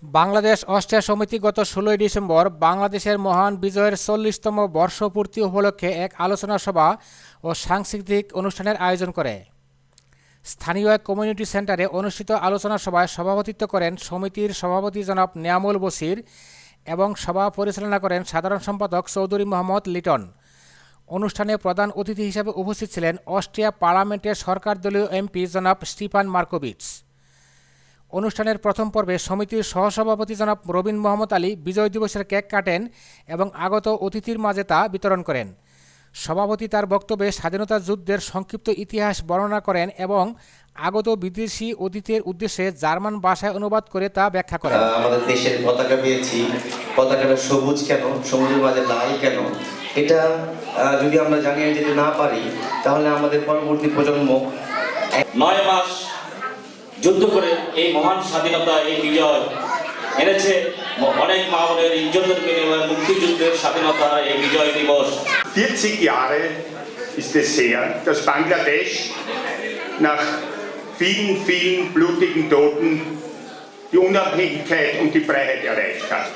Bangladesh Austria সমিতি গত ১৬ December বাংলাদেশের মহান বিজয়ের ৪০তম বর্ষপূর্তি উপলক্ষে এক আলোচনা সভা ও সাংস্কৃতিক অনুষ্ঠানের আয়োজন করে। স্থানীয় এক কমিউনিটি সেন্টারে অনুষ্ঠিত আলোচনা সভায় সভাপতিত্ব করেন সমিতির সভাপতি জনাব নিয়ামুল বশির এবং সভা পরিচালনা করেন সাধারণ সম্পাদক চৌধুরী মোহাম্মদ লিটন। অনুষ্ঠানে প্রধান অতিথি হিসেবে উপস্থিত ছিলেন অস্ট্রিয়া পার্লামেন্টের সরকারদলীয় এমপি জনাব স্টিফান মার্কোভিটস। অনুষ্ঠানের প্রথম পর্বে সমিতির সহসভাপতি জনাব রবিন মোহাম্মদ আলী বিজয় দিবসের কেক কাটেন এবং আগত অতিথির মাঝে তা বিতরণ করেন। সভাপতি তার বক্তব্যে স্বাধীনতা যুদ্ধের সংক্ষিপ্ত ইতিহাস বর্ণনা করেন এবং আগত বিদেশি অতিথির উদ্দেশ্যে জার্মান ভাষায় অনুবাদ করে তা ব্যাখ্যা করেন। আমাদের দেশের পতাকা পেয়েছি, পতাকাটা সবুজ কেন, সমুদ্রের মাঝে লাল কেন, এটা যদি আমরা জানিয়ে যেতে না পারি তাহলে আমাদের পরবর্তী প্রজন্ম ৯ মাস যুদ্ধ করে এই মহান স্বাধীনতা, এই বিজয় এনেছে অনেক মা বোনের ইজ্জতের বিনিময়ে মুক্তিযুদ্ধের স্বাধীনতা, এই বিজয় দিবস। 40 Jahre ist es her, dass Bangladesch nach vielen, vielen blutigen Toten die Unabhängigkeit und die Freiheit erreicht hat.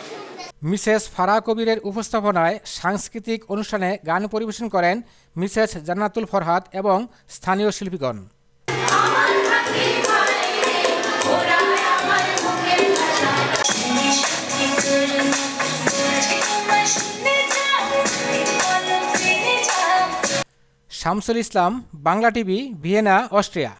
Mrs Farah কবিরের উপস্থাপনায় সাংস্কৃতিক অনুষ্ঠানে গান পরিবেশন করেন মিসেস জান্নাতুল ফরহাদ এবং স্থানীয় শিল্পীগণ। Shamsul Islam, Bangla TV, Vienna, Austria.